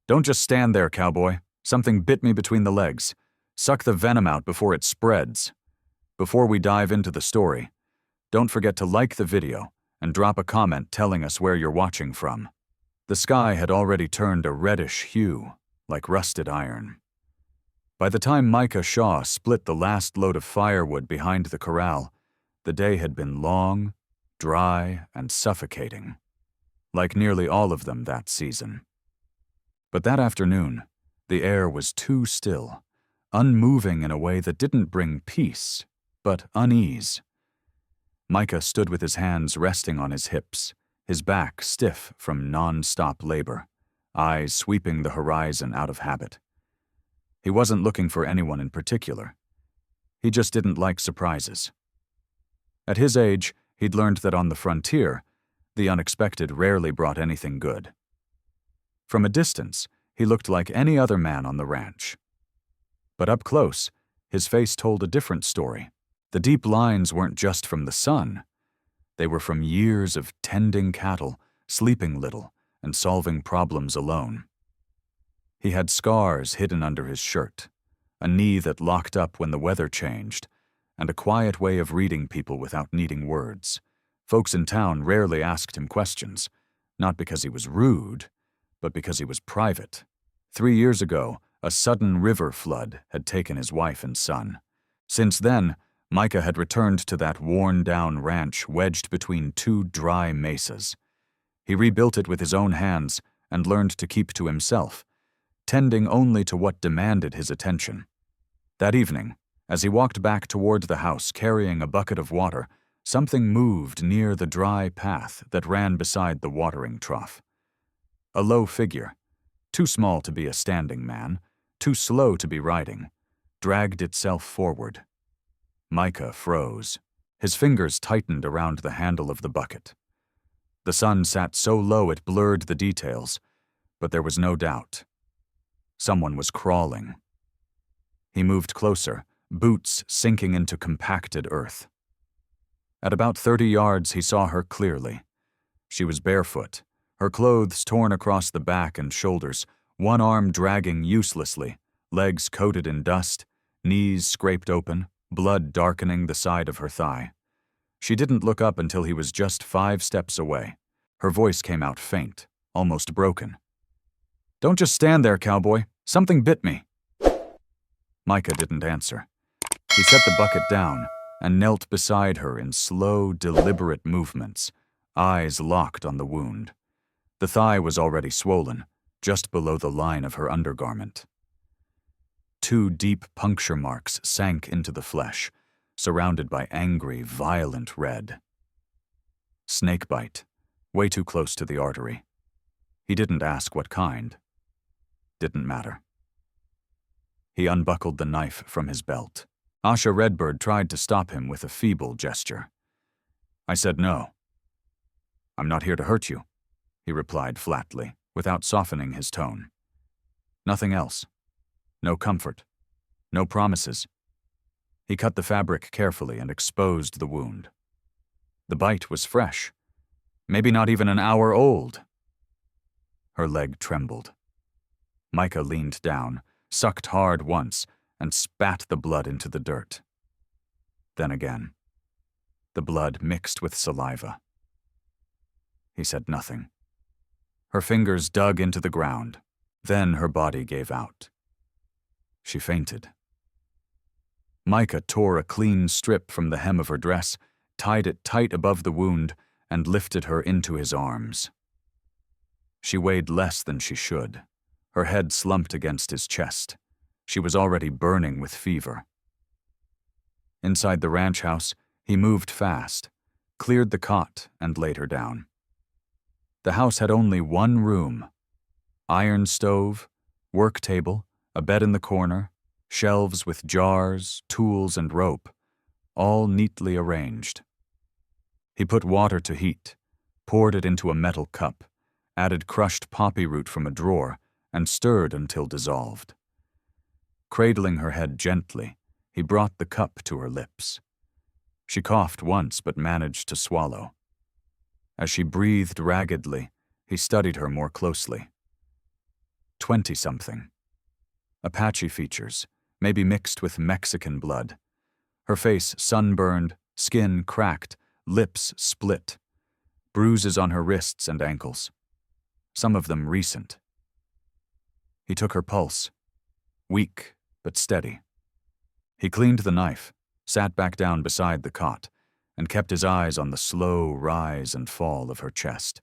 Don't just stand there, Cowboy. Something bit me between the legs. Suck the venom out before it spreads. Before we dive into the story, don't forget to like the video and drop a comment telling us where you're watching from. The sky had already turned a reddish hue, like rusted iron. By the time Micah Shaw split the last load of firewood behind the corral, the day had been long, dry, and suffocating, like nearly all of them that season. But that afternoon, the air was too still, unmoving in a way that didn't bring peace, but unease. Micah stood with his hands resting on his hips, his back stiff from non-stop labor, eyes sweeping the horizon out of habit. He wasn't looking for anyone in particular. He just didn't like surprises. At his age, he'd learned that on the frontier, the unexpected rarely brought anything good. From a distance, he looked like any other man on the ranch. But up close, his face told a different story. The deep lines weren't just from the sun. They were from years of tending cattle, sleeping little, and solving problems alone. He had scars hidden under his shirt, a knee that locked up when the weather changed, and a quiet way of reading people without needing words. Folks in town rarely asked him questions, not because he was rude, but because he was private. 3 years ago, a sudden river flood had taken his wife and son. Since then, Micah had returned to that worn-down ranch wedged between two dry mesas. He rebuilt it with his own hands and learned to keep to himself, tending only to what demanded his attention. That evening, as he walked back toward the house carrying a bucket of water, something moved near the dry path that ran beside the watering trough. A low figure, too small to be a standing man, too slow to be riding, dragged itself forward. Micah froze. His fingers tightened around the handle of the bucket. The sun sat so low it blurred the details, but there was no doubt. Someone was crawling. He moved closer, boots sinking into compacted earth. At about 30 yards, he saw her clearly. She was barefoot, her clothes torn across the back and shoulders, one arm dragging uselessly, legs coated in dust, knees scraped open, blood darkening the side of her thigh. She didn't look up until he was just 5 steps away. Her voice came out faint, almost broken. "Don't just stand there, Cowboy. Something bit me." Micah didn't answer. He set the bucket down and knelt beside her in slow, deliberate movements, eyes locked on the wound. The thigh was already swollen, just below the line of her undergarment. 2 deep puncture marks sank into the flesh, surrounded by angry, violent red. Snakebite, way too close to the artery. He didn't ask what kind. Didn't matter. He unbuckled the knife from his belt. Asha Redbird tried to stop him with a feeble gesture. I said no. "I'm not here to hurt you," he replied flatly, without softening his tone. Nothing else. No comfort. No promises. He cut the fabric carefully and exposed the wound. The bite was fresh. Maybe not even an hour old. Her leg trembled. Micah leaned down, sucked hard once, and spat the blood into the dirt. Then again. The blood mixed with saliva. He said nothing. Her fingers dug into the ground. Then her body gave out. She fainted. Micah tore a clean strip from the hem of her dress, tied it tight above the wound, and lifted her into his arms. She weighed less than she should. Her head slumped against his chest. She was already burning with fever. Inside the ranch house, he moved fast, cleared the cot, and laid her down. The house had only one room. Iron stove, work table, a bed in the corner, shelves with jars, tools, and rope, all neatly arranged. He put water to heat, poured it into a metal cup, added crushed poppy root from a drawer, and stirred until dissolved. Cradling her head gently, he brought the cup to her lips. She coughed once but managed to swallow. As she breathed raggedly, he studied her more closely. 20-something. Apache features, maybe mixed with Mexican blood. Her face sunburned, skin cracked, lips split. Bruises on her wrists and ankles. Some of them recent. He took her pulse. Weak, but steady. He cleaned the knife, sat back down beside the cot, and kept his eyes on the slow rise and fall of her chest.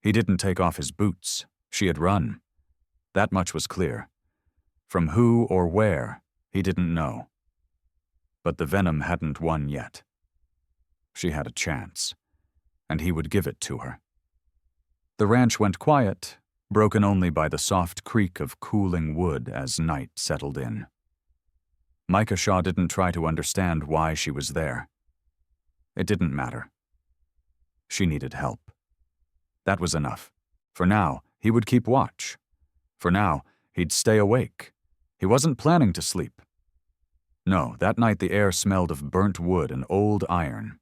He didn't take off his boots. She had run. That much was clear. From who or where, he didn't know. But the venom hadn't won yet. She had a chance, and he would give it to her. The ranch went quiet, broken only by the soft creak of cooling wood as night settled in. Micah Shaw didn't try to understand why she was there. It didn't matter. She needed help. That was enough. For now, he would keep watch. For now, he'd stay awake. He wasn't planning to sleep. No, that night the air smelled of burnt wood and old iron.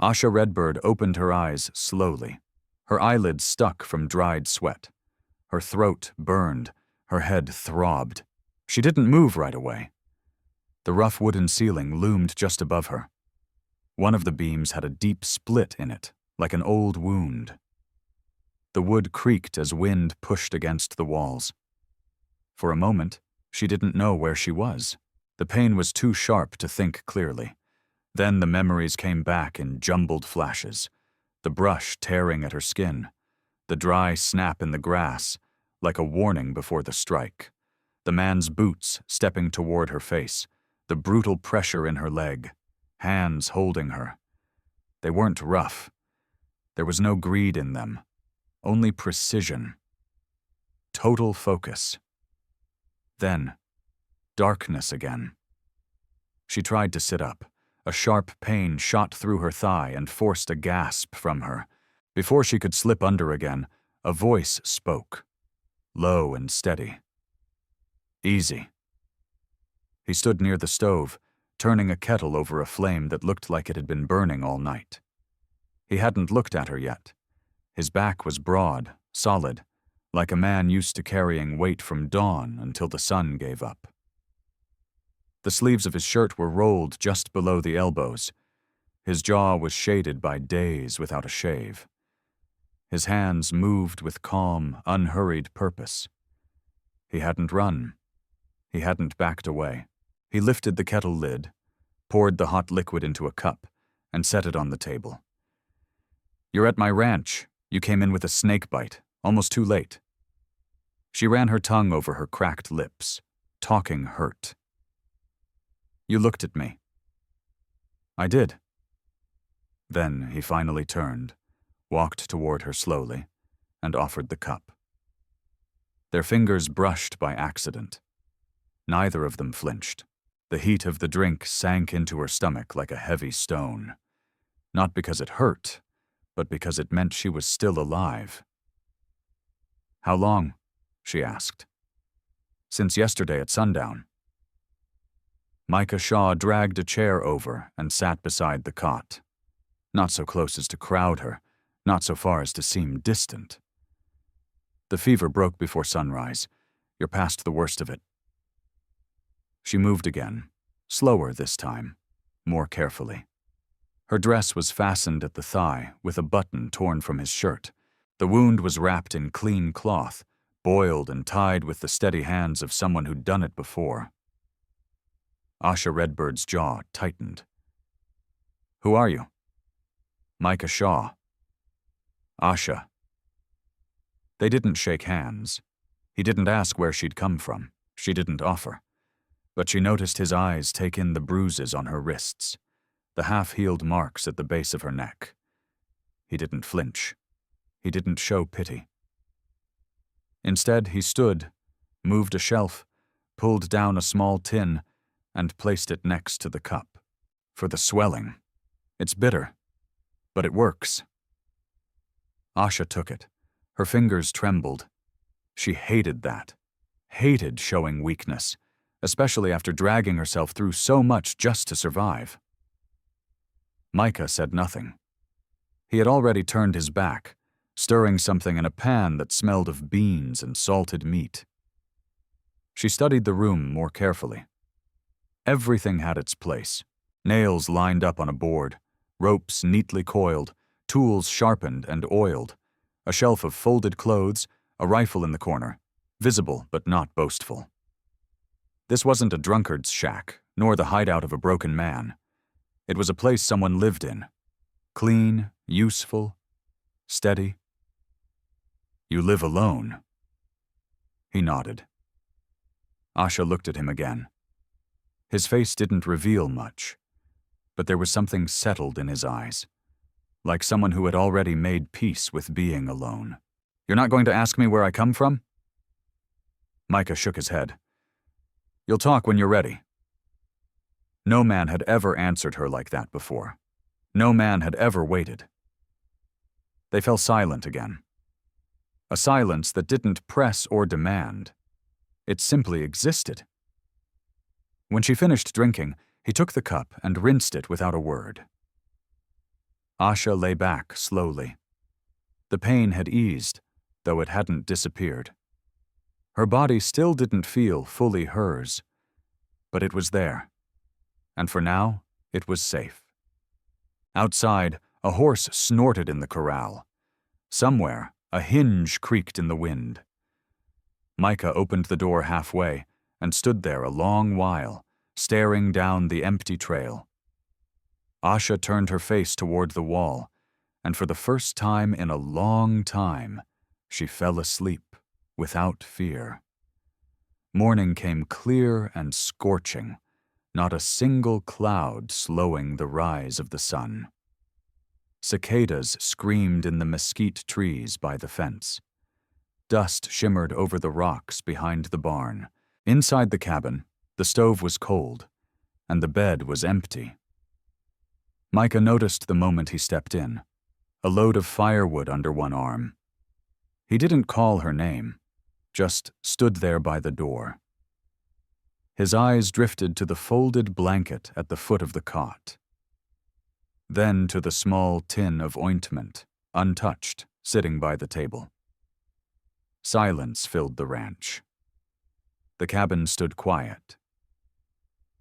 Asha Redbird opened her eyes slowly. Her eyelids stuck from dried sweat. Her throat burned. Her head throbbed. She didn't move right away. The rough wooden ceiling loomed just above her. One of the beams had a deep split in it, like an old wound. The wood creaked as wind pushed against the walls. For a moment, she didn't know where she was. The pain was too sharp to think clearly. Then the memories came back in jumbled flashes. The brush tearing at her skin. The dry snap in the grass, like a warning before the strike. The man's boots stepping toward her face. The brutal pressure in her leg. Hands holding her. They weren't rough. There was no greed in them. Only precision. Total focus. Then, darkness again. She tried to sit up. A sharp pain shot through her thigh and forced a gasp from her. Before she could slip under again, a voice spoke. Low and steady. Easy. He stood near the stove, turning a kettle over a flame that looked like it had been burning all night. He hadn't looked at her yet. His back was broad, solid, like a man used to carrying weight from dawn until the sun gave up. The sleeves of his shirt were rolled just below the elbows. His jaw was shaded by days without a shave. His hands moved with calm, unhurried purpose. He hadn't run. He hadn't backed away. He lifted the kettle lid, poured the hot liquid into a cup, and set it on the table. "You're at my ranch. You came in with a snake bite, almost too late." She ran her tongue over her cracked lips. Talking hurt. "You looked at me." "I did." Then he finally turned, walked toward her slowly, and offered the cup. Their fingers brushed by accident. Neither of them flinched. The heat of the drink sank into her stomach like a heavy stone. Not because it hurt, but because it meant she was still alive. "How long?" she asked. "Since yesterday at sundown." Micah Shaw dragged a chair over and sat beside the cot. Not so close as to crowd her, not so far as to seem distant. "The fever broke before sunrise. You're past the worst of it." She moved again, slower this time, more carefully. Her dress was fastened at the thigh with a button torn from his shirt. The wound was wrapped in clean cloth, boiled and tied with the steady hands of someone who'd done it before. Asha Redbird's jaw tightened. "Who are you?" "Micah Shaw." "Asha." They didn't shake hands. He didn't ask where she'd come from. She didn't offer. But she noticed his eyes take in the bruises on her wrists, the half-healed marks at the base of her neck. He didn't flinch. He didn't show pity. Instead, he stood, moved a shelf, pulled down a small tin, and placed it next to the cup. "For the swelling. It's bitter, but it works." Asha took it. Her fingers trembled. She hated that. Hated showing weakness, especially after dragging herself through so much just to survive. Micah said nothing. He had already turned his back, stirring something in a pan that smelled of beans and salted meat. She studied the room more carefully. Everything had its place. Nails lined up on a board, ropes neatly coiled, tools sharpened and oiled, a shelf of folded clothes, a rifle in the corner, visible but not boastful. This wasn't a drunkard's shack, nor the hideout of a broken man. It was a place someone lived in. Clean, useful, steady. "You live alone?" He nodded. Asha looked at him again. His face didn't reveal much, but there was something settled in his eyes, like someone who had already made peace with being alone. "You're not going to ask me where I come from?" Micah shook his head. "You'll talk when you're ready." No man had ever answered her like that before. No man had ever waited. They fell silent again. A silence that didn't press or demand. It simply existed. When she finished drinking, he took the cup and rinsed it without a word. Asha lay back slowly. The pain had eased, though it hadn't disappeared. Her body still didn't feel fully hers, but it was there. And for now, it was safe. Outside, a horse snorted in the corral. Somewhere, a hinge creaked in the wind. Micah opened the door halfway and stood there a long while, staring down the empty trail. Asha turned her face toward the wall, and for the first time in a long time, she fell asleep without fear. Morning came clear and scorching, not a single cloud slowing the rise of the sun. Cicadas screamed in the mesquite trees by the fence. Dust shimmered over the rocks behind the barn. Inside the cabin, the stove was cold, and the bed was empty. Micah noticed the moment he stepped in, a load of firewood under one arm. He didn't call her name, just stood there by the door. His eyes drifted to the folded blanket at the foot of the cot. Then to the small tin of ointment, untouched, sitting by the table. Silence filled the ranch. The cabin stood quiet.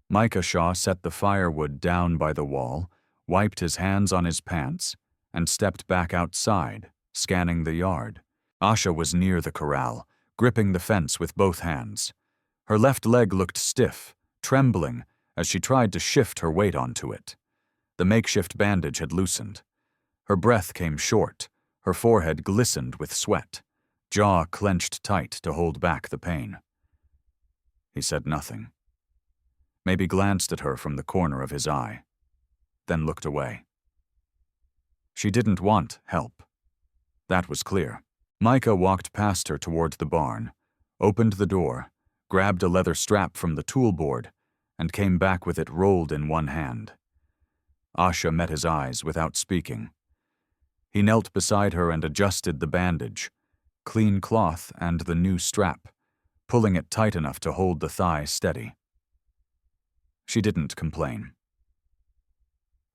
Micah Shaw set the firewood down by the wall, wiped his hands on his pants, and stepped back outside, scanning the yard. Asha was near the corral, gripping the fence with both hands. Her left leg looked stiff, trembling, as she tried to shift her weight onto it. The makeshift bandage had loosened. Her breath came short, her forehead glistened with sweat, jaw clenched tight to hold back the pain. He said nothing. Maybe glanced at her from the corner of his eye, then looked away. She didn't want help. That was clear. Micah walked past her toward the barn, opened the door, grabbed a leather strap from the tool board, and came back with it rolled in one hand. Asha met his eyes without speaking. He knelt beside her and adjusted the bandage, clean cloth and the new strap, pulling it tight enough to hold the thigh steady. She didn't complain.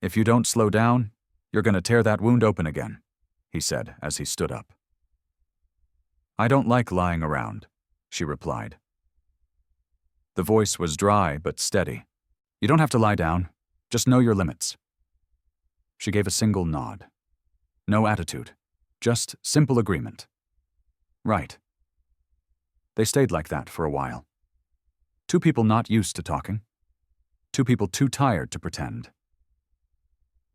"If you don't slow down, you're going to tear that wound open again," he said as he stood up. "I don't like lying around," she replied. The voice was dry but steady. "You don't have to lie down. Just know your limits." She gave a single nod. No attitude, just simple agreement. Right. They stayed like that for a while. Two people not used to talking. Two people too tired to pretend.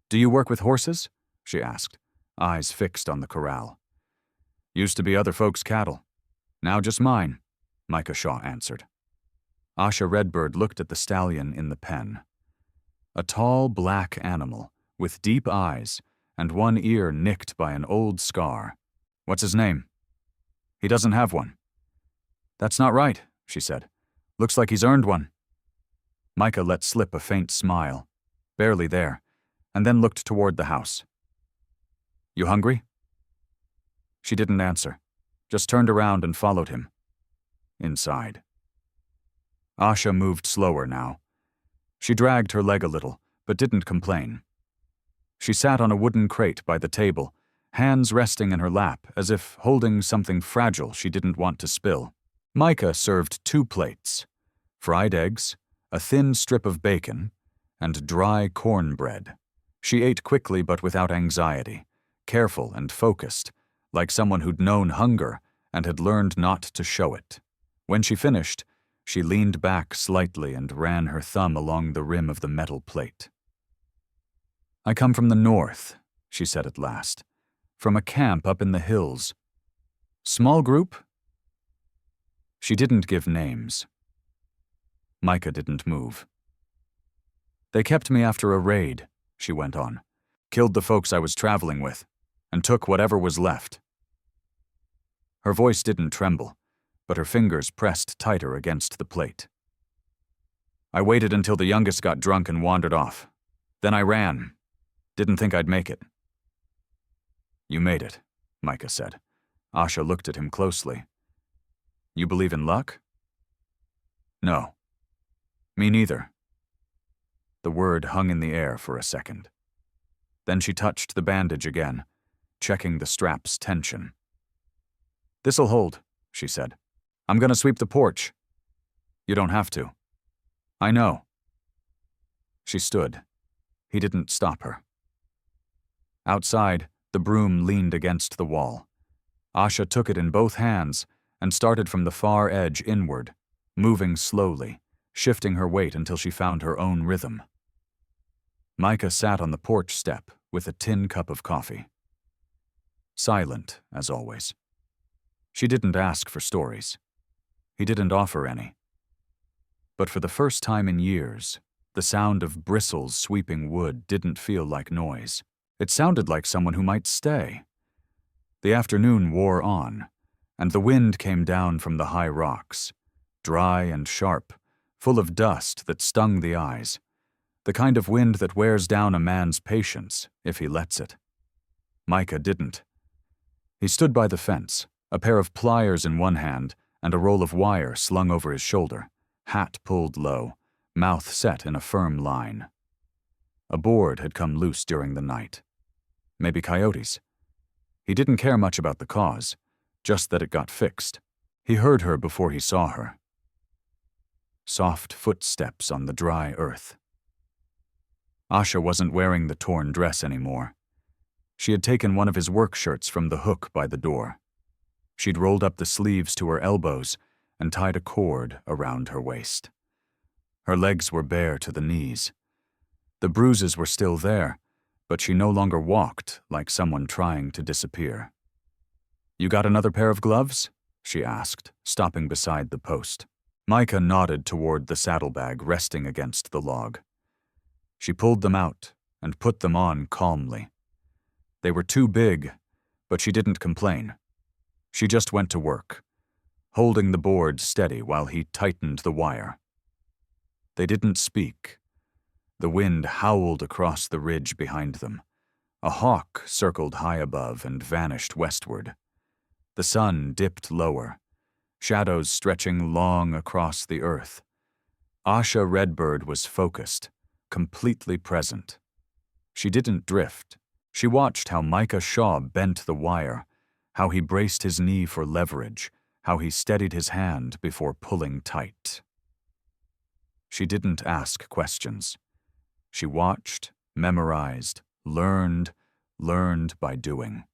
"Do you work with horses?" she asked, eyes fixed on the corral. "Used to be other folks' cattle. Now just mine," Micah Shaw answered. Asha Redbird looked at the stallion in the pen. A tall black animal, with deep eyes, and one ear nicked by an old scar. "What's his name?" "He doesn't have one." "That's not right," she said. "Looks like he's earned one." Micah let slip a faint smile, barely there, and then looked toward the house. "You hungry?" She didn't answer, just turned around and followed him. Inside. Asha moved slower now. She dragged her leg a little, but didn't complain. She sat on a wooden crate by the table hands resting in her lap as if holding something fragile she didn't want to spill. Micah served 2 plates, fried eggs, a thin strip of bacon, and dry cornbread. She ate quickly but without anxiety, careful and focused, like someone who'd known hunger and had learned not to show it. When she finished, she leaned back slightly and ran her thumb along the rim of the metal plate. "I come from the north," she said at last. "From a camp up in the hills. Small group?" She didn't give names. Micah didn't move. "They kept me after a raid," she went on. "Killed the folks I was traveling with, and took whatever was left." Her voice didn't tremble, but her fingers pressed tighter against the plate. "I waited until the youngest got drunk and wandered off. Then I ran. Didn't think I'd make it." "You made it," Micah said. Asha looked at him closely. "You believe in luck?" "No. Me neither." The word hung in the air for a second. Then she touched the bandage again, checking the strap's tension. "This'll hold," she said. "I'm gonna sweep the porch." "You don't have to." "I know." She stood. He didn't stop her. Outside, the broom leaned against the wall. Asha took it in both hands and started from the far edge inward, moving slowly, shifting her weight until she found her own rhythm. Micah sat on the porch step with a tin cup of coffee. Silent, as always. She didn't ask for stories. He didn't offer any. But for the first time in years, the sound of bristles sweeping wood didn't feel like noise. It sounded like someone who might stay. The afternoon wore on, and the wind came down from the high rocks, dry and sharp, full of dust that stung the eyes, the kind of wind that wears down a man's patience if he lets it. Micah didn't. He stood by the fence, a pair of pliers in one hand and a roll of wire slung over his shoulder, hat pulled low, mouth set in a firm line. A board had come loose during the night. Maybe coyotes. He didn't care much about the cause, just that it got fixed. He heard her before he saw her. Soft footsteps on the dry earth. Asha wasn't wearing the torn dress anymore. She had taken one of his work shirts from the hook by the door. She'd rolled up the sleeves to her elbows and tied a cord around her waist. Her legs were bare to the knees. The bruises were still there, but she no longer walked like someone trying to disappear. "You got another pair of gloves?" she asked, stopping beside the post. Micah nodded toward the saddlebag resting against the log. She pulled them out and put them on calmly. They were too big, but she didn't complain. She just went to work, holding the board steady while he tightened the wire. They didn't speak. The wind howled across the ridge behind them. A hawk circled high above and vanished westward. The sun dipped lower, shadows stretching long across the earth. Asha Redbird was focused, completely present. She didn't drift. She watched how Micah Shaw bent the wire, how he braced his knee for leverage, how he steadied his hand before pulling tight. She didn't ask questions. She watched, memorized, learned by doing.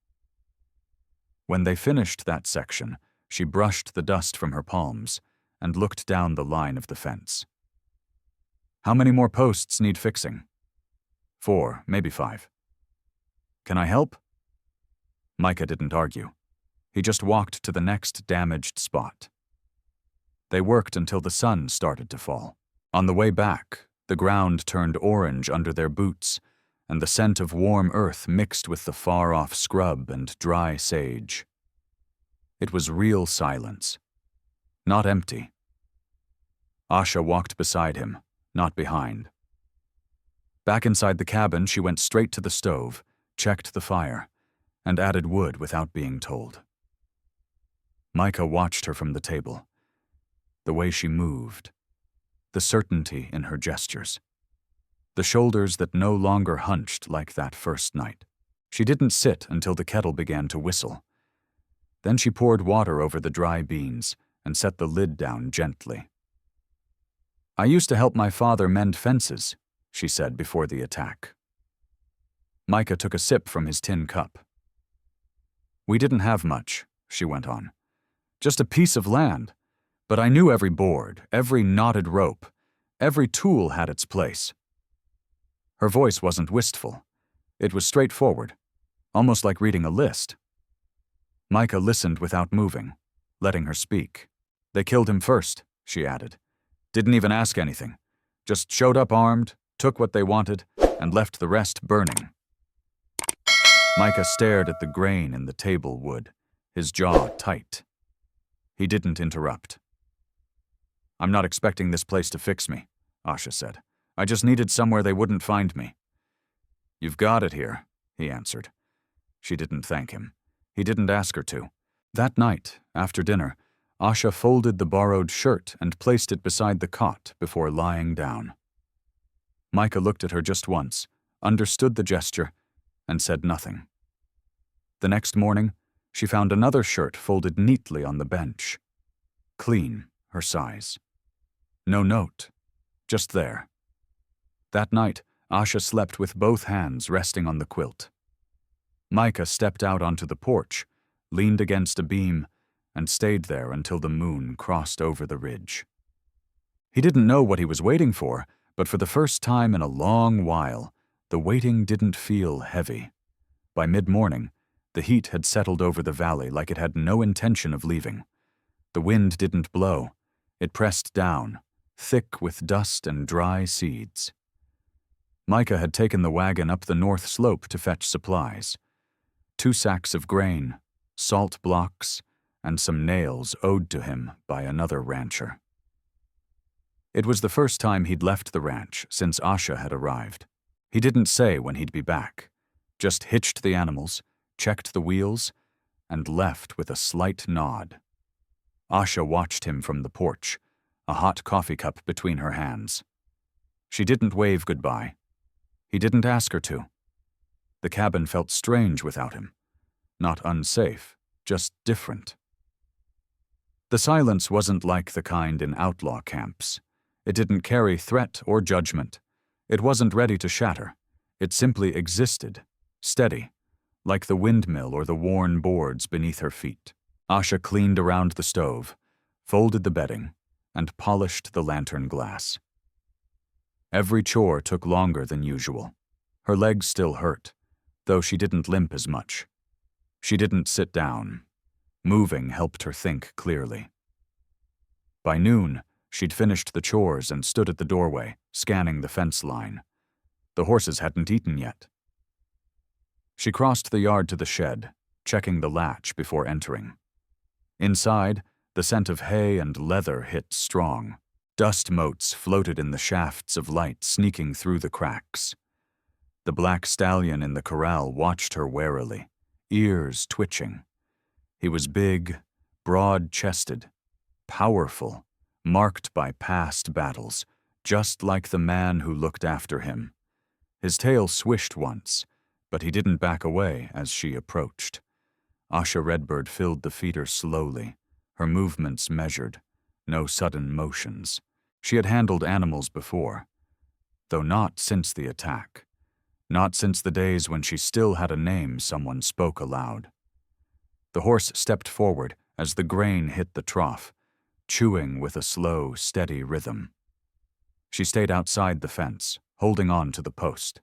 When they finished that section, she brushed the dust from her palms and looked down the line of the fence. "How many more posts need fixing?" 4, maybe 5. "Can I help?" Micah didn't argue. He just walked to the next damaged spot. They worked until the sun started to fall. On the way back, the ground turned orange under their boots, and the scent of warm earth mixed with the far-off scrub and dry sage. It was real silence, not empty. Asha walked beside him, not behind. Back inside the cabin, she went straight to the stove, checked the fire, and added wood without being told. Micah watched her from the table. The way she moved, the certainty in her gestures, the shoulders that no longer hunched like that first night. She didn't sit until the kettle began to whistle. Then she poured water over the dry beans and set the lid down gently. "I used to help my father mend fences," she said before the attack. Micah took a sip from his tin cup. "We didn't have much," she went on. "Just a piece of land. But I knew every board, every knotted rope, every tool had its place." Her voice wasn't wistful. It was straightforward, almost like reading a list. Micah listened without moving, letting her speak. "They killed him first," she added. "Didn't even ask anything. Just showed up armed, took what they wanted, and left the rest burning." Micah stared at the grain in the table wood, his jaw tight. He didn't interrupt. "I'm not expecting this place to fix me," Asha said. "I just needed somewhere they wouldn't find me." "You've got it here," he answered. She didn't thank him. He didn't ask her to. That night, after dinner, Asha folded the borrowed shirt and placed it beside the cot before lying down. Micah looked at her just once, understood the gesture, and said nothing. The next morning, she found another shirt folded neatly on the bench. Clean, her size. No note, just there. That night, Asha slept with both hands resting on the quilt. Micah stepped out onto the porch, leaned against a beam, and stayed there until the moon crossed over the ridge. He didn't know what he was waiting for, but for the first time in a long while, the waiting didn't feel heavy. By mid-morning, the heat had settled over the valley like it had no intention of leaving. The wind didn't blow. It pressed down, thick with dust and dry seeds. Micah had taken the wagon up the north slope to fetch supplies. 2 sacks of grain, salt blocks, and some nails owed to him by another rancher. It was the first time he'd left the ranch since Asha had arrived. He didn't say when he'd be back, just hitched the animals, checked the wheels, and left with a slight nod. Asha watched him from the porch, a hot coffee cup between her hands. She didn't wave goodbye. He didn't ask her to. The cabin felt strange without him. Not unsafe, just different. The silence wasn't like the kind in outlaw camps. It didn't carry threat or judgment. It wasn't ready to shatter. It simply existed, steady, like the windmill or the worn boards beneath her feet. Asha cleaned around the stove, folded the bedding, and polished the lantern glass. Every chore took longer than usual. Her legs still hurt, though she didn't limp as much. She didn't sit down. Moving helped her think clearly. By noon, she'd finished the chores and stood at the doorway, scanning the fence line. The horses hadn't eaten yet. She crossed the yard to the shed, checking the latch before entering. Inside, the scent of hay and leather hit strong. Dust motes floated in the shafts of light sneaking through the cracks. The black stallion in the corral watched her warily, ears twitching. He was big, broad-chested, powerful, marked by past battles, just like the man who looked after him. His tail swished once, but he didn't back away as she approached. Asha Redbird filled the feeder slowly, her movements measured, no sudden motions. She had handled animals before, though not since the attack. Not since the days when she still had a name someone spoke aloud. The horse stepped forward as the grain hit the trough, chewing with a slow, steady rhythm. She stayed outside the fence, holding on to the post.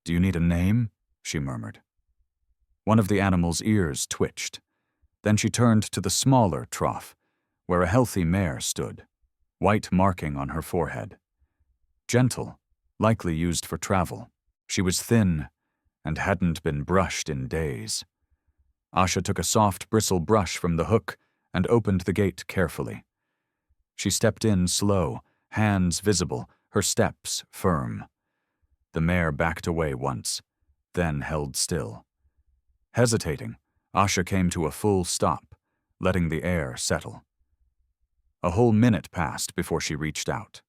"Do you need a name?" she murmured. One of the animal's ears twitched. Then she turned to the smaller trough, where a healthy mare stood, white marking on her forehead. Gentle, likely used for travel. She was thin and hadn't been brushed in days. Asha took a soft bristle brush from the hook and opened the gate carefully. She stepped in slow, hands visible, her steps firm. The mare backed away once, then held still. Hesitating, Asha came to a full stop, letting the air settle. A whole minute passed before she reached out.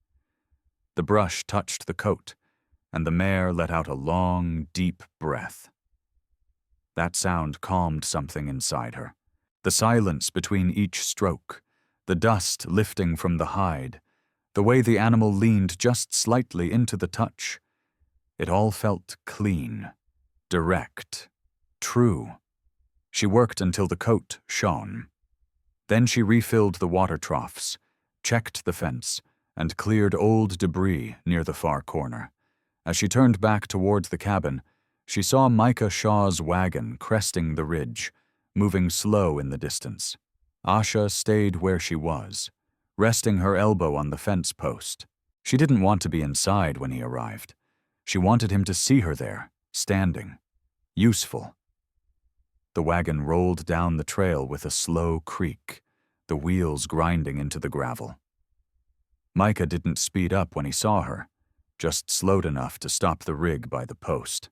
The brush touched the coat, and the mare let out a long, deep breath. That sound calmed something inside her. The silence between each stroke, the dust lifting from the hide, the way the animal leaned just slightly into the touch. It all felt clean, direct, true. She worked until the coat shone. Then she refilled the water troughs, checked the fence, and cleared old debris near the far corner. As she turned back toward the cabin, she saw Micah Shaw's wagon cresting the ridge, moving slow in the distance. Asha stayed where she was, resting her elbow on the fence post. She didn't want to be inside when he arrived. She wanted him to see her there, standing, useful. The wagon rolled down the trail with a slow creak, the wheels grinding into the gravel. Micah didn't speed up when he saw her, just slowed enough to stop the rig by the post.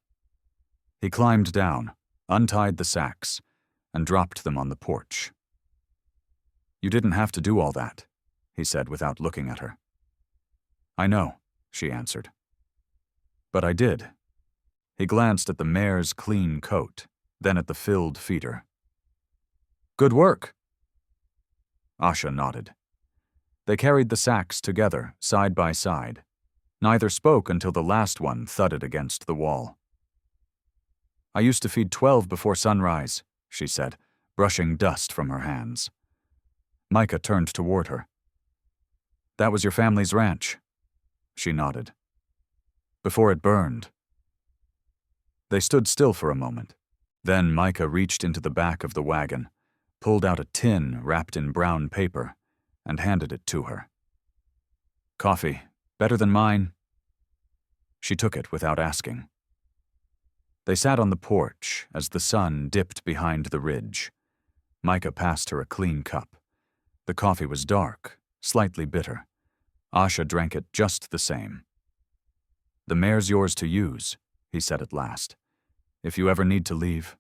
He climbed down, untied the sacks, and dropped them on the porch. "You didn't have to do all that," he said without looking at her. "I know," she answered. "But I did." He glanced at the mare's clean coat, then at the filled feeder. "Good work." Asha nodded. They carried the sacks together, side by side. Neither spoke until the last one thudded against the wall. "I used to feed 12 before sunrise," she said, brushing dust from her hands. Micah turned toward her. "That was your family's ranch." She nodded. "Before it burned." They stood still for a moment. Then Micah reached into the back of the wagon, pulled out a tin wrapped in brown paper, and handed it to her. "Coffee, better than mine?" She took it without asking. They sat on the porch as the sun dipped behind the ridge. Micah passed her a clean cup. The coffee was dark, slightly bitter. Asha drank it just the same. "The mare's yours to use," he said at last, "if you ever need to leave."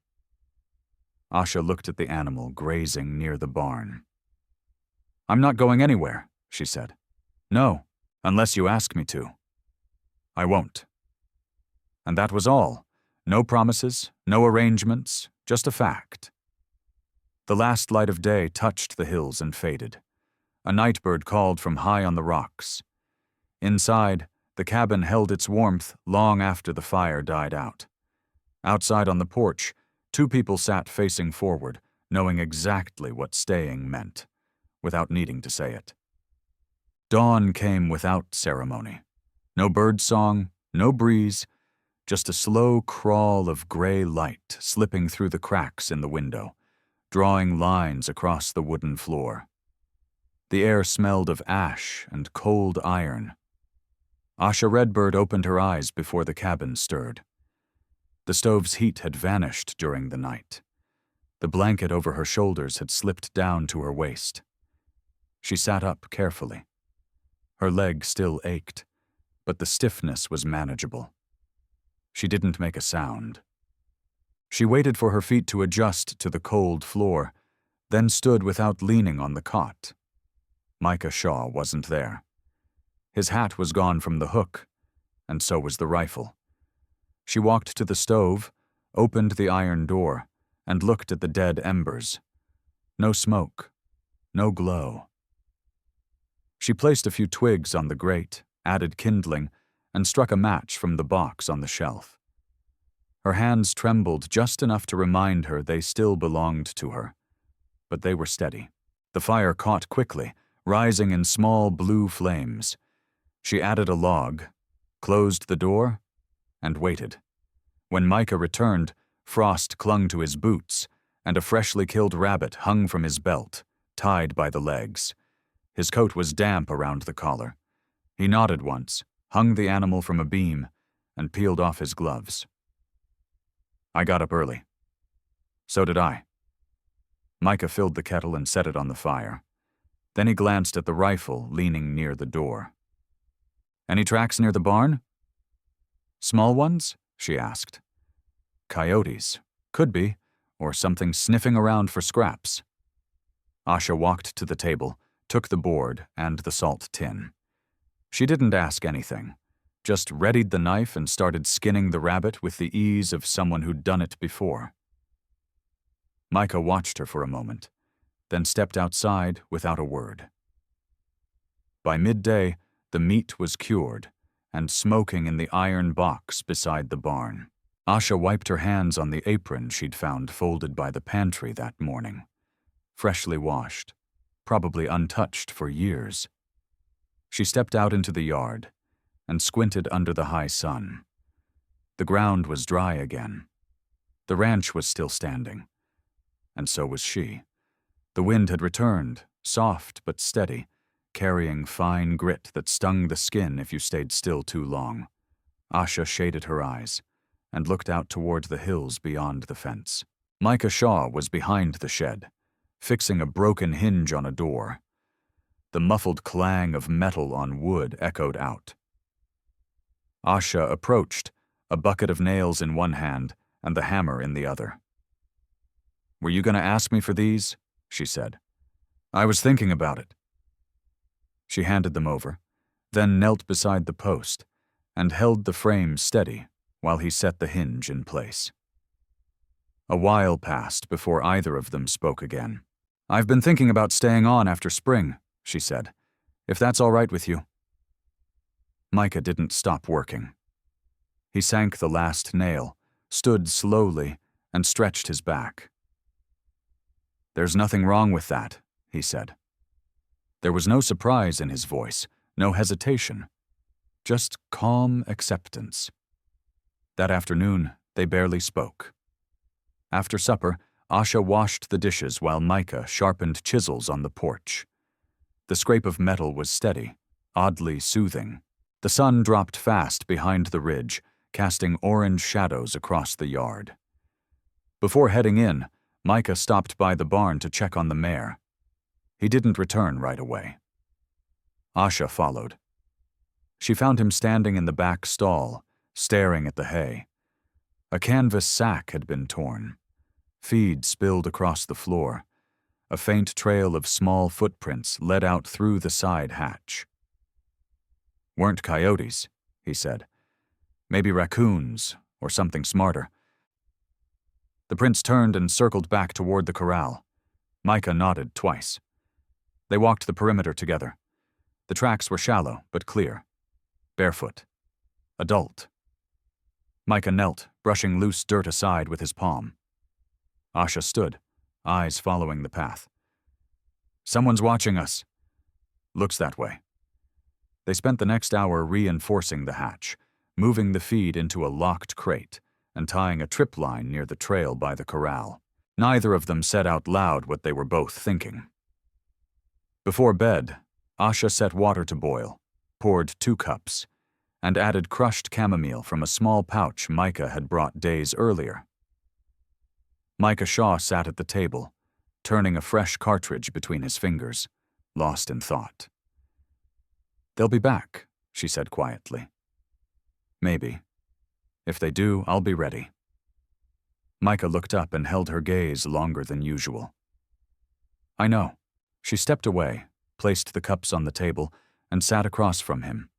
Asha looked at the animal grazing near the barn. "I'm not going anywhere," she said. "No, unless you ask me to." "I won't." And that was all. No promises, no arrangements, just a fact. The last light of day touched the hills and faded. A nightbird called from high on the rocks. Inside, the cabin held its warmth long after the fire died out. Outside on the porch, 2 people sat facing forward, knowing exactly what staying meant, without needing to say it. Dawn came without ceremony. No birdsong, no breeze, just a slow crawl of gray light slipping through the cracks in the window, drawing lines across the wooden floor. The air smelled of ash and cold iron. Asha Redbird opened her eyes before the cabin stirred. The stove's heat had vanished during the night. The blanket over her shoulders had slipped down to her waist. She sat up carefully. Her leg still ached, but the stiffness was manageable. She didn't make a sound. She waited for her feet to adjust to the cold floor, then stood without leaning on the cot. Micah Shaw wasn't there. His hat was gone from the hook, and so was the rifle. She walked to the stove, opened the iron door, and looked at the dead embers. No smoke, no glow. She placed a few twigs on the grate, added kindling, and struck a match from the box on the shelf. Her hands trembled just enough to remind her they still belonged to her, but they were steady. The fire caught quickly, rising in small blue flames. She added a log, closed the door, and waited. When Micah returned, frost clung to his boots, and a freshly killed rabbit hung from his belt, tied by the legs. His coat was damp around the collar. He nodded once, hung the animal from a beam, and peeled off his gloves. "I got up early." "So did I." Micah filled the kettle and set it on the fire. Then he glanced at the rifle leaning near the door. "Any tracks near the barn?" "Small ones?" she asked. "Coyotes. Could be, or something sniffing around for scraps." Asha walked to the table, took the board and the salt tin. She didn't ask anything. just readied the knife and started skinning the rabbit with the ease of someone who'd done it before. Micah watched her for a moment, then stepped outside without a word. By midday, the meat was cured and smoking in the iron box beside the barn. Asha wiped her hands on the apron she'd found folded by the pantry that morning, freshly washed, probably untouched for years. She stepped out into the yard and squinted under the high sun. The ground was dry again. The ranch was still standing, and so was she. The wind had returned, soft but steady, carrying fine grit that stung the skin if you stayed still too long. Asha shaded her eyes and looked out toward the hills beyond the fence. Micah Shaw was behind the shed, fixing a broken hinge on a door. The muffled clang of metal on wood echoed out. Asha approached, a bucket of nails in one hand and the hammer in the other. "Were you going to ask me for these?" she said. "I was thinking about it." She handed them over, then knelt beside the post and held the frame steady while he set the hinge in place. A while passed before either of them spoke again. "I've been thinking about staying on after spring," she said, "if that's all right with you." Micah didn't stop working. He sank the last nail, stood slowly, and stretched his back. "There's nothing wrong with that," he said. There was no surprise in his voice, no hesitation, just calm acceptance. That afternoon, they barely spoke. After supper, Asha washed the dishes while Micah sharpened chisels on the porch. The scrape of metal was steady, oddly soothing. The sun dropped fast behind the ridge, casting orange shadows across the yard. Before heading in, Micah stopped by the barn to check on the mare. He didn't return right away. Asha followed. She found him standing in the back stall, staring at the hay. A canvas sack had been torn. Feed spilled across the floor. A faint trail of small footprints led out through the side hatch. "Weren't coyotes," he said. "Maybe raccoons, or something smarter." The prince turned and circled back toward the corral. Micah nodded twice. They walked the perimeter together. The tracks were shallow but clear. Barefoot. Adult. Micah knelt, brushing loose dirt aside with his palm. Asha stood, eyes following the path. "Someone's watching us." "Looks that way." They spent the next hour reinforcing the hatch, moving the feed into a locked crate, and tying a trip line near the trail by the corral. Neither of them said out loud what they were both thinking. Before bed, Asha set water to boil, poured 2 cups, and added crushed chamomile from a small pouch Micah had brought days earlier. Micah Shaw sat at the table, turning a fresh cartridge between his fingers, lost in thought. "They'll be back," she said quietly. "Maybe. If they do, I'll be ready." Micah looked up and held her gaze longer than usual. "I know." She stepped away, placed the cups on the table, and sat across from him.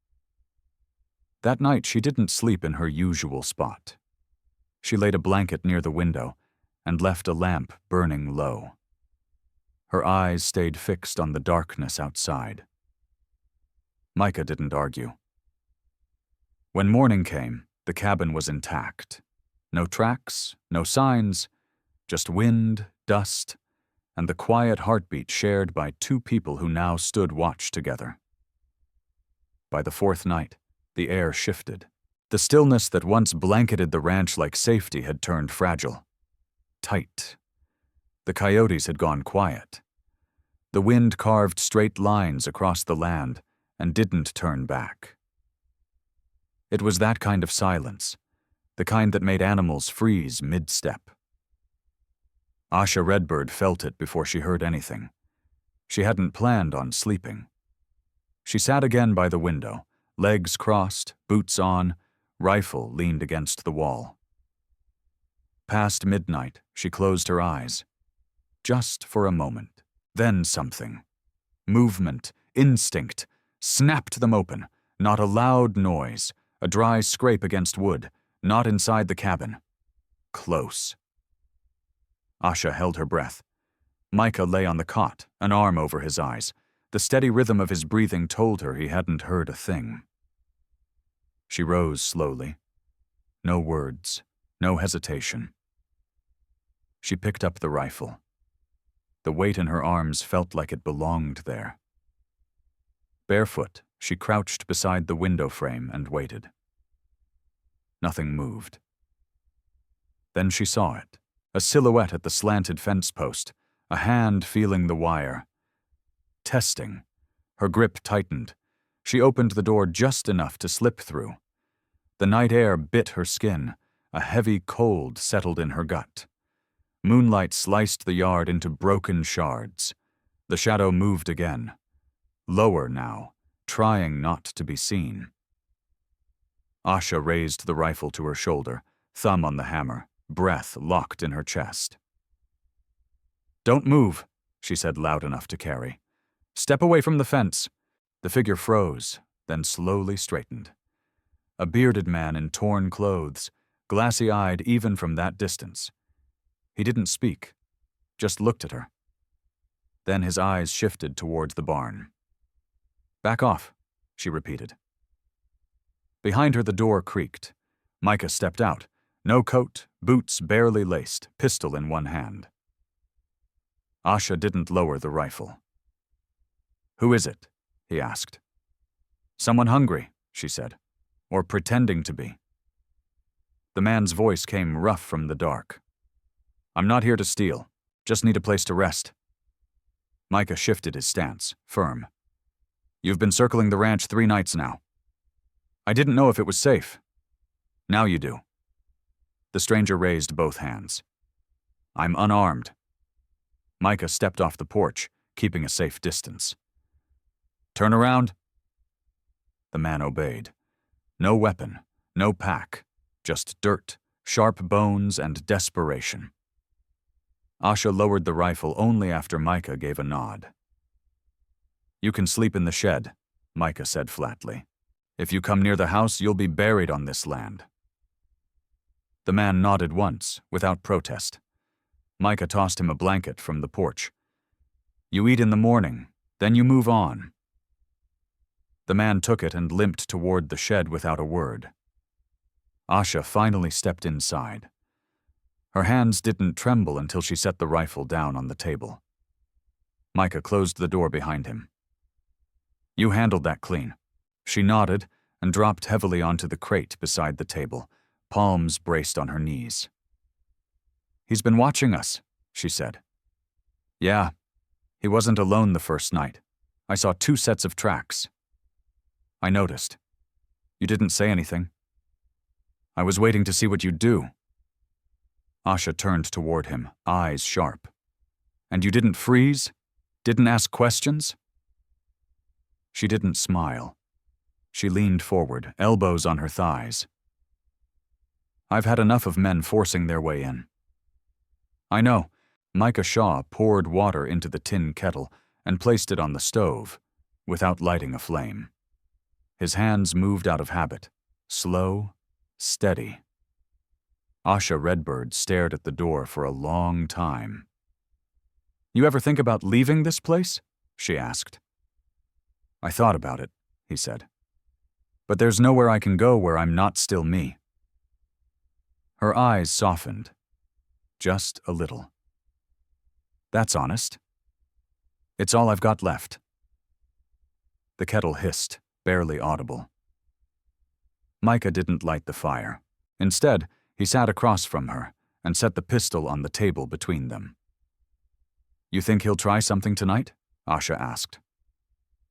That night she didn't sleep in her usual spot. She laid a blanket near the window and left a lamp burning low. Her eyes stayed fixed on the darkness outside. Micah didn't argue. When morning came, the cabin was intact. No tracks, no signs, just wind, dust, and the quiet heartbeat shared by 2 people who now stood watch together. By the 4th night, the air shifted. The stillness that once blanketed the ranch like safety had turned fragile. Tight. The coyotes had gone quiet. The wind carved straight lines across the land and didn't turn back. It was that kind of silence, the kind that made animals freeze mid-step. Asha Redbird felt it before she heard anything. She hadn't planned on sleeping. She sat again by the window, legs crossed, boots on, rifle leaned against the wall. Past midnight, she closed her eyes. Just for a moment. Then something. Movement, instinct, snapped them open, not a loud noise, a dry scrape against wood, not inside the cabin. Close. Asha held her breath. Micah lay on the cot, an arm over his eyes. The steady rhythm of his breathing told her he hadn't heard a thing. She rose slowly. No words, no hesitation. She picked up the rifle. The weight in her arms felt like it belonged there. Barefoot, she crouched beside the window frame and waited. Nothing moved. Then she saw it, a silhouette at the slanted fence post, a hand feeling the wire. Testing. Her grip tightened. She opened the door just enough to slip through. The night air bit her skin. A heavy cold settled in her gut. Moonlight sliced the yard into broken shards. The shadow moved again. Lower now, trying not to be seen. Asha raised the rifle to her shoulder, thumb on the hammer, breath locked in her chest. "Don't move," she said loud enough to carry. "Step away from the fence." The figure froze, then slowly straightened. A bearded man in torn clothes, glassy-eyed even from that distance. He didn't speak, just looked at her. Then his eyes shifted towards the barn. "Back off," she repeated. Behind her the door creaked. Micah stepped out, no coat, boots barely laced, pistol in one hand. Asha didn't lower the rifle. "Who is it?" he asked. "Someone hungry," she said, "or pretending to be." The man's voice came rough from the dark. "I'm not here to steal, just need a place to rest." Micah shifted his stance, firm. "You've been circling the ranch 3 nights now. I didn't know if it was safe. Now you do." The stranger raised both hands. "I'm unarmed." Micah stepped off the porch, keeping a safe distance. "Turn around." The man obeyed. No weapon, no pack, just dirt, sharp bones, and desperation. Asha lowered the rifle only after Micah gave a nod. "You can sleep in the shed," Micah said flatly. "If you come near the house, you'll be buried on this land." The man nodded once, without protest. Micah tossed him a blanket from the porch. "You eat in the morning, then you move on." The man took it and limped toward the shed without a word. Asha finally stepped inside. Her hands didn't tremble until she set the rifle down on the table. Micah closed the door behind him. "You handled that clean." She nodded and dropped heavily onto the crate beside the table, palms braced on her knees. "He's been watching us," she said. "Yeah, he wasn't alone the first night. I saw 2 sets of tracks." "I noticed. You didn't say anything." "I was waiting to see what you'd do." Asha turned toward him, eyes sharp. "And you didn't freeze? Didn't ask questions?" She didn't smile. She leaned forward, elbows on her thighs. "I've had enough of men forcing their way in." "I know." Micah Shaw poured water into the tin kettle and placed it on the stove, without lighting a flame. His hands moved out of habit, slow, steady. Asha Redbird stared at the door for a long time. "You ever think about leaving this place?" she asked. "I thought about it," he said. "But there's nowhere I can go where I'm not still me." Her eyes softened, just a little. "That's honest. It's all I've got left." The kettle hissed, barely audible. Micah didn't light the fire. Instead, he sat across from her and set the pistol on the table between them. "You think he'll try something tonight?" Asha asked.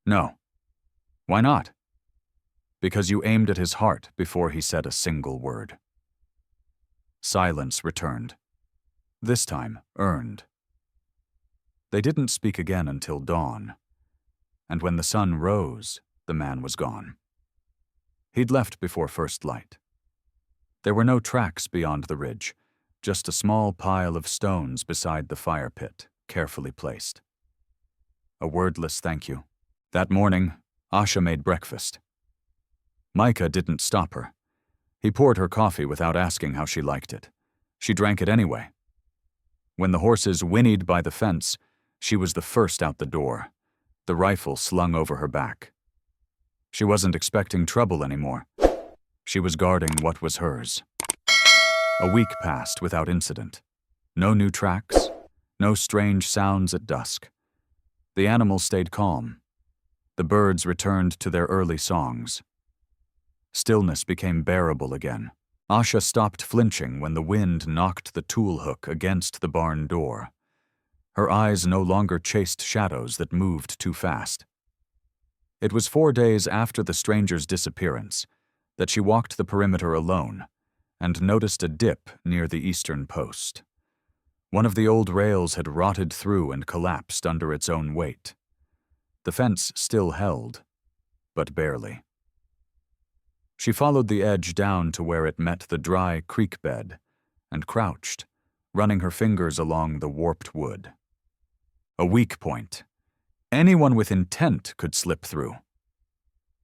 "No." "Why not?" "Because you aimed at his heart before he said a single word." Silence returned. This time, earned. They didn't speak again until dawn. And when the sun rose, the man was gone. He'd left before first light. There were no tracks beyond the ridge, just a small pile of stones beside the fire pit, carefully placed. A wordless thank you. That morning, Asha made breakfast. Micah didn't stop her. He poured her coffee without asking how she liked it. She drank it anyway. When the horses whinnied by the fence, she was the first out the door, the rifle slung over her back. She wasn't expecting trouble anymore. She was guarding what was hers. A week passed without incident. No new tracks, no strange sounds at dusk. The animals stayed calm. The birds returned to their early songs. Stillness became bearable again. Asha stopped flinching when the wind knocked the tool hook against the barn door. Her eyes no longer chased shadows that moved too fast. It was 4 days after the stranger's disappearance that she walked the perimeter alone and noticed a dip near the eastern post. One of the old rails had rotted through and collapsed under its own weight. The fence still held, but barely. She followed the edge down to where it met the dry creek bed and crouched, running her fingers along the warped wood. A weak point. Anyone with intent could slip through.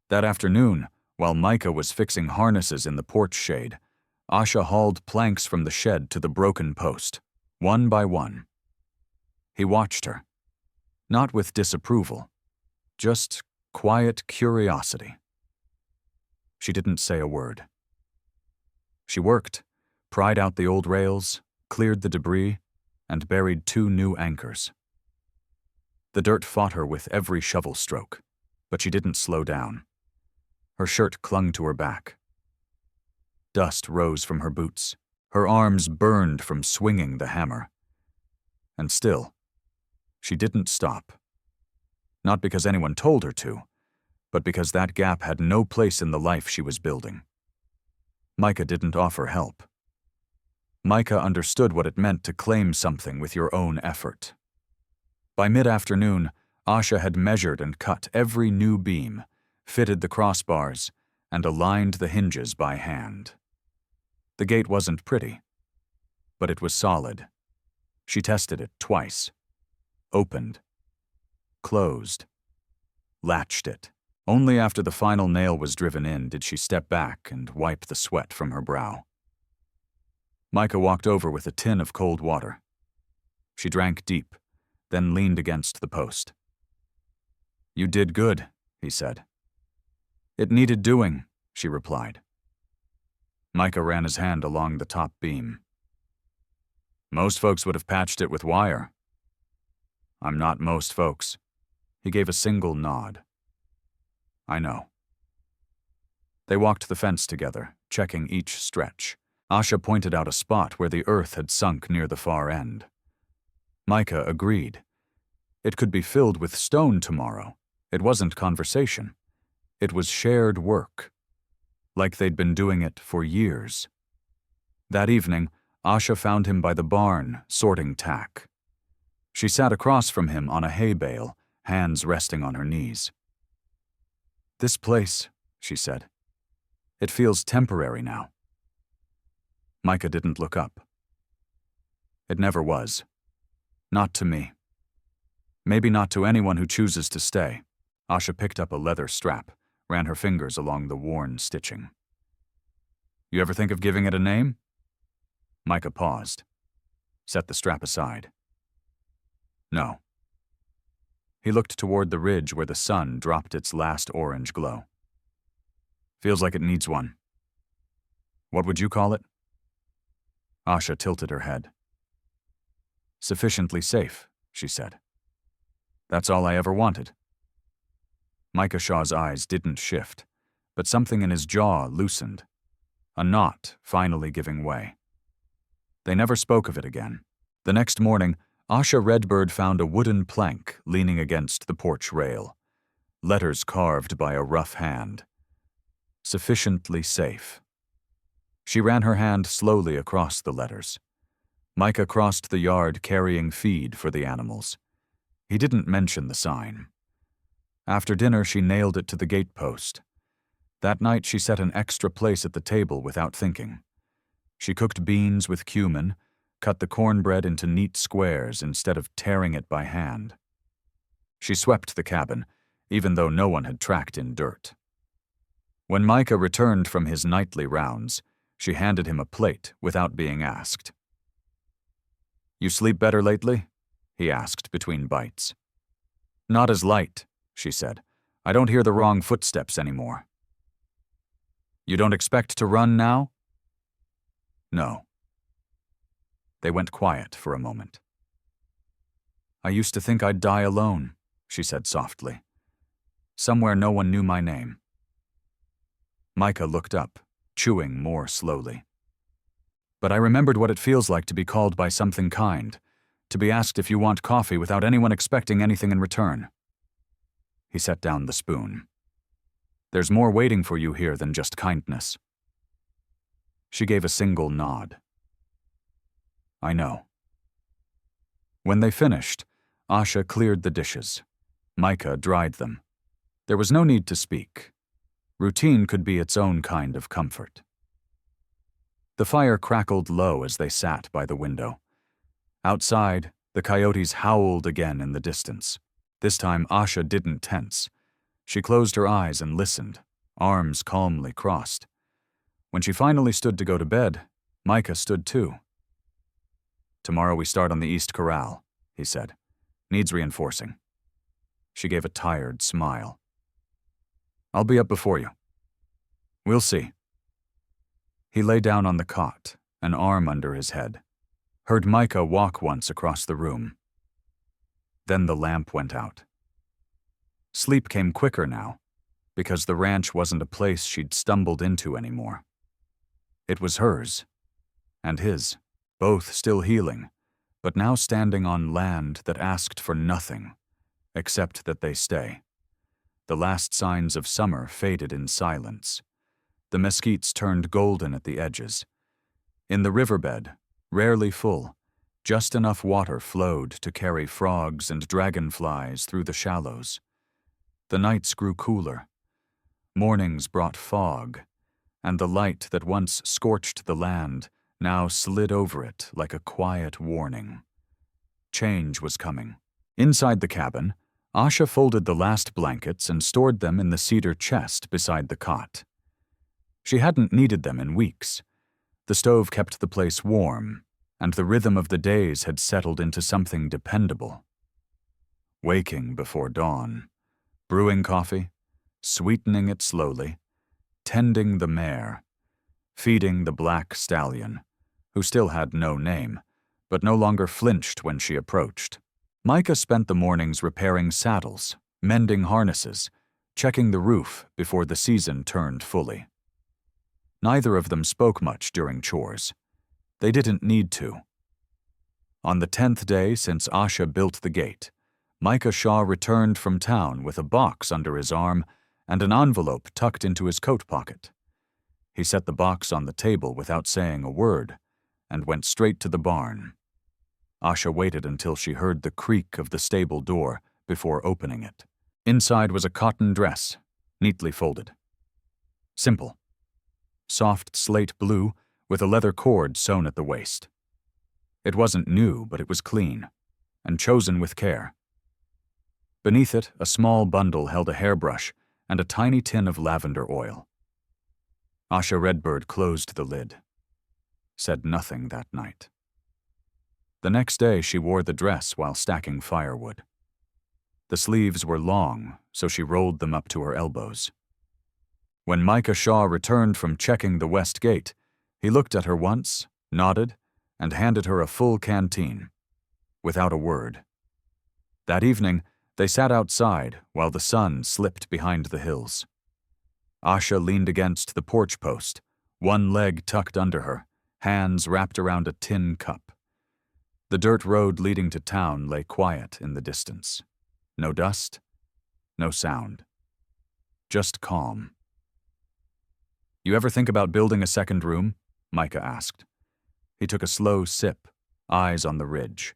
That afternoon, while Micah was fixing harnesses in the porch shade, Asha hauled planks from the shed to the broken post, one by one. He watched her, not with disapproval, just quiet curiosity. She didn't say a word. She worked, pried out the old rails, cleared the debris, and buried 2 new anchors. The dirt fought her with every shovel stroke, but she didn't slow down. Her shirt clung to her back. Dust rose from her boots. Her arms burned from swinging the hammer. And still, she didn't stop. Not because anyone told her to, but because that gap had no place in the life she was building. Micah didn't offer help. Micah understood what it meant to claim something with your own effort. By mid-afternoon, Asha had measured and cut every new beam, fitted the crossbars, and aligned the hinges by hand. The gate wasn't pretty, but it was solid. She tested it twice. Opened. Closed. Latched it. Only after the final nail was driven in did she step back and wipe the sweat from her brow. Micah walked over with a tin of cold water. She drank deep, then leaned against the post. "You did good," he said. "It needed doing," she replied. Micah ran his hand along the top beam. "Most folks would have patched it with wire." "I'm not most folks." He gave a single nod. "I know." They walked the fence together, checking each stretch. Asha pointed out a spot where the earth had sunk near the far end. Micah agreed. It could be filled with stone tomorrow. It wasn't conversation. It was shared work. Like they'd been doing it for years. That evening, Asha found him by the barn, sorting tack. She sat across from him on a hay bale, hands resting on her knees. "This place," she said. "It feels temporary now." Micah didn't look up. "It never was. Not to me. Maybe not to anyone who chooses to stay." Asha picked up a leather strap, ran her fingers along the worn stitching. "You ever think of giving it a name?" Micah paused, set the strap aside. "No." He looked toward the ridge where the sun dropped its last orange glow. "Feels like it needs one. What would you call it?" Asha tilted her head. "Sufficiently safe," she said. "That's all I ever wanted." Micah Shaw's eyes didn't shift, but something in his jaw loosened, a knot finally giving way. They never spoke of it again. The next morning, Asha Redbird found a wooden plank leaning against the porch rail, letters carved by a rough hand. Sufficiently safe. She ran her hand slowly across the letters. Micah crossed the yard carrying feed for the animals. He didn't mention the sign. After dinner, she nailed it to the gatepost. That night, she set an extra place at the table without thinking. She cooked beans with cumin, cut the cornbread into neat squares instead of tearing it by hand. She swept the cabin, even though no one had tracked in dirt. When Micah returned from his nightly rounds, she handed him a plate without being asked. "You sleep better lately?" he asked between bites. "Not as light," she said. "I don't hear the wrong footsteps anymore." "You don't expect to run now?" "No." They went quiet for a moment. "I used to think I'd die alone," she said softly. "Somewhere no one knew my name." Micah looked up, chewing more slowly. "But I remembered what it feels like to be called by something kind, to be asked if you want coffee without anyone expecting anything in return." He set down the spoon. "There's more waiting for you here than just kindness." She gave a single nod. "I know." When they finished, Asha cleared the dishes. Micah dried them. There was no need to speak. Routine could be its own kind of comfort. The fire crackled low as they sat by the window. Outside, the coyotes howled again in the distance. This time, Asha didn't tense. She closed her eyes and listened, arms calmly crossed. When she finally stood to go to bed, Micah stood too. "Tomorrow we start on the East Corral," he said. "Needs reinforcing." She gave a tired smile. "I'll be up before you." "We'll see." He lay down on the cot, an arm under his head. Heard Micah walk once across the room. Then the lamp went out. Sleep came quicker now, because the ranch wasn't a place she'd stumbled into anymore. It was hers, and his, both still healing, but now standing on land that asked for nothing, except that they stay. The last signs of summer faded in silence. The mesquites turned golden at the edges. In the riverbed, rarely full, just enough water flowed to carry frogs and dragonflies through the shallows. The nights grew cooler. Mornings brought fog, and the light that once scorched the land now slid over it like a quiet warning. Change was coming. Inside the cabin, Asha folded the last blankets and stored them in the cedar chest beside the cot. She hadn't needed them in weeks. The stove kept the place warm, and the rhythm of the days had settled into something dependable. Waking before dawn, brewing coffee, sweetening it slowly, tending the mare, feeding the black stallion, who still had no name, but no longer flinched when she approached. Micah spent the mornings repairing saddles, mending harnesses, checking the roof before the season turned fully. Neither of them spoke much during chores. They didn't need to. On the 10th day since Asha built the gate, Micah Shaw returned from town with a box under his arm and an envelope tucked into his coat pocket. He set the box on the table without saying a word and went straight to the barn. Asha waited until she heard the creak of the stable door before opening it. Inside was a cotton dress, neatly folded. Simple. Soft slate blue with a leather cord sewn at the waist. It wasn't new, but it was clean, and chosen with care. Beneath it, a small bundle held a hairbrush and a tiny tin of lavender oil. Asha Redbird closed the lid. Said nothing that night. The next day she wore the dress while stacking firewood. The sleeves were long, so she rolled them up to her elbows. When Micah Shaw returned from checking the west gate, he looked at her once, nodded, and handed her a full canteen, without a word. That evening, they sat outside while the sun slipped behind the hills. Asha leaned against the porch post, one leg tucked under her, hands wrapped around a tin cup. The dirt road leading to town lay quiet in the distance. No dust, no sound. Just calm. "You ever think about building a second room?" Micah asked. He took a slow sip, eyes on the ridge.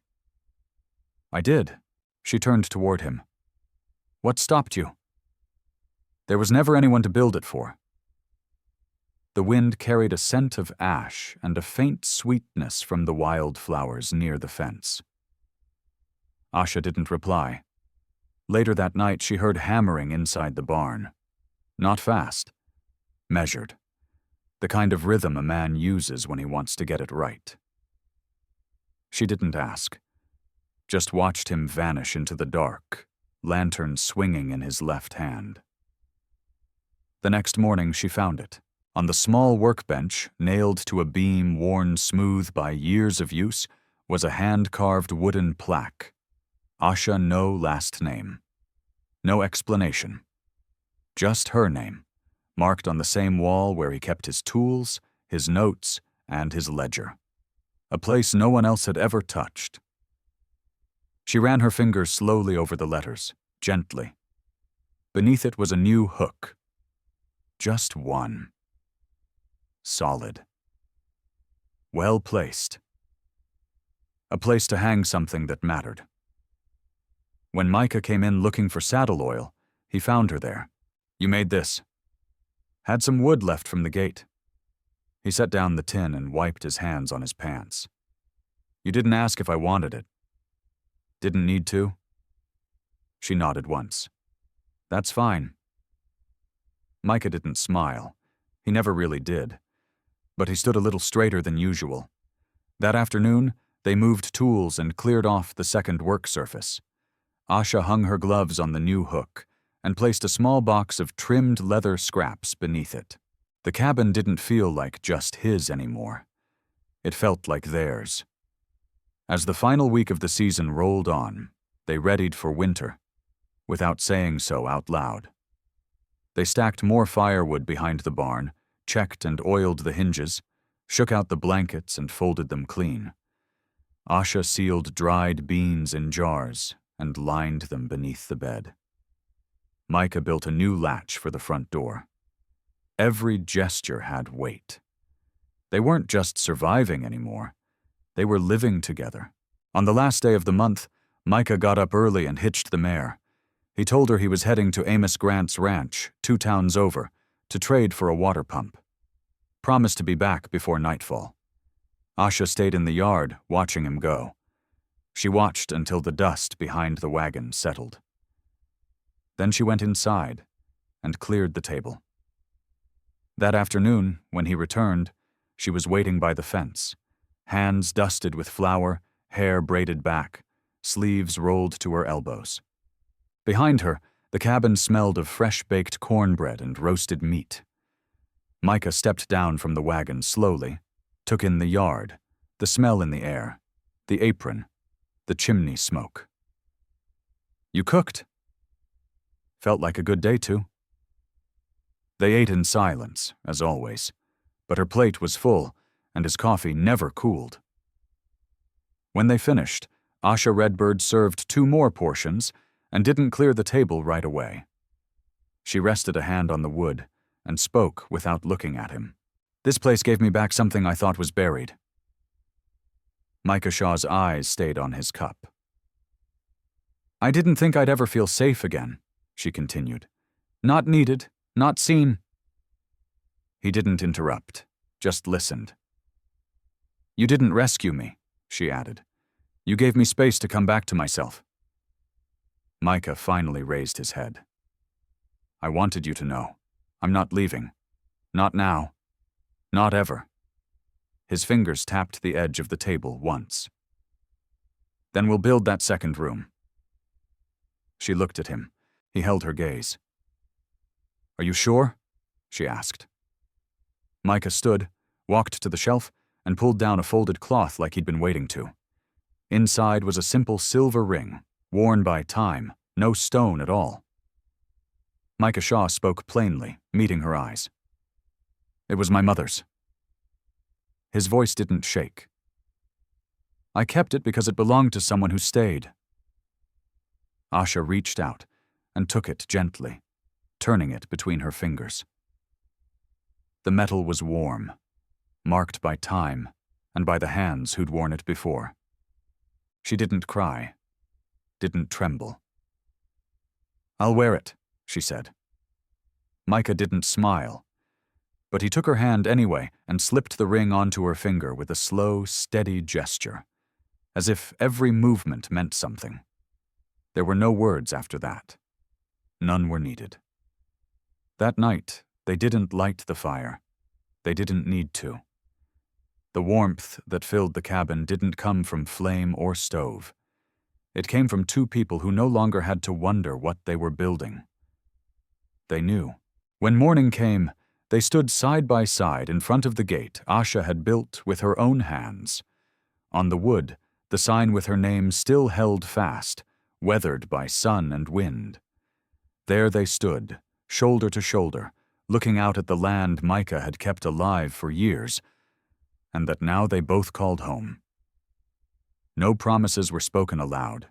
"I did." She turned toward him. "What stopped you?" "There was never anyone to build it for." The wind carried a scent of ash and a faint sweetness from the wildflowers near the fence. Asha didn't reply. Later that night she heard hammering inside the barn. Not fast, measured, the kind of rhythm a man uses when he wants to get it right. She didn't ask, just watched him vanish into the dark, lantern swinging in his left hand. The next morning she found it. On the small workbench, nailed to a beam worn smooth by years of use, was a hand-carved wooden plaque. Asha, no last name. No explanation. Just her name, marked on the same wall where he kept his tools, his notes, and his ledger. A place no one else had ever touched. She ran her fingers slowly over the letters, gently. Beneath it was a new hook. Just one. Solid. Well placed. A place to hang something that mattered. When Micah came in looking for saddle oil, he found her there. "You made this." Had some wood left from the gate. He set down the tin and wiped his hands on his pants. "You didn't ask if I wanted it." "Didn't need to?" She nodded once. "That's fine." Micah didn't smile. He never really did. But he stood a little straighter than usual. That afternoon, they moved tools and cleared off the second work surface. Asha hung her gloves on the new hook and placed a small box of trimmed leather scraps beneath it. The cabin didn't feel like just his anymore. It felt like theirs. As the final week of the season rolled on, they readied for winter, without saying so out loud. They stacked more firewood behind the barn, checked and oiled the hinges, shook out the blankets and folded them clean. Asha sealed dried beans in jars and lined them beneath the bed. Micah built a new latch for the front door. Every gesture had weight. They weren't just surviving anymore. They were living together. On the last day of the month, Micah got up early and hitched the mare. He told her he was heading to Amos Grant's ranch, 2 towns over, to trade for a water pump. Promised to be back before nightfall. Asha stayed in the yard, watching him go. She watched until the dust behind the wagon settled. Then she went inside and cleared the table. That afternoon, when he returned, she was waiting by the fence, hands dusted with flour, hair braided back, sleeves rolled to her elbows. Behind her, the cabin smelled of fresh-baked cornbread and roasted meat. Micah stepped down from the wagon slowly, took in the yard, the smell in the air, the apron, the chimney smoke. "You cooked." Felt like a good day, too. They ate in silence, as always, but her plate was full, and his coffee never cooled. When they finished, Asha Redbird served 2 more portions and didn't clear the table right away. She rested a hand on the wood and spoke without looking at him. "This place gave me back something I thought was buried." Micah Shaw's eyes stayed on his cup. "I didn't think I'd ever feel safe again," she continued. "Not needed, not seen." He didn't interrupt, just listened. "You didn't rescue me," she added. "You gave me space to come back to myself." Micah finally raised his head. "I wanted you to know. I'm not leaving. Not now. Not ever." His fingers tapped the edge of the table once. "Then we'll build that second room." She looked at him. He held her gaze. "Are you sure?" she asked. Micah stood, walked to the shelf, and pulled down a folded cloth like he'd been waiting to. Inside was a simple silver ring, worn by time, no stone at all. Micah Shaw spoke plainly, meeting her eyes. "It was my mother's." His voice didn't shake. "I kept it because it belonged to someone who stayed." Asha reached out and took it gently, turning it between her fingers. The metal was warm, marked by time and by the hands who'd worn it before. She didn't cry, didn't tremble. "I'll wear it," she said. Micah didn't smile, but he took her hand anyway and slipped the ring onto her finger with a slow, steady gesture, as if every movement meant something. There were no words after that. None were needed. That night, They didn't light the fire. They didn't need to. The warmth that filled the cabin didn't come from flame or stove. It came from two people who no longer had to wonder what they were building. They knew. When morning came, they stood side by side in front of the gate Asha had built with her own hands. On the wood, the sign with her name still held fast, weathered by sun and wind. There they stood, shoulder to shoulder, looking out at the land Micah had kept alive for years, and that now they both called home. No promises were spoken aloud.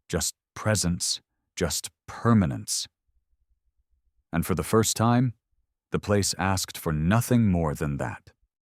Just presence, just permanence. And for the first time, the place asked for nothing more than that.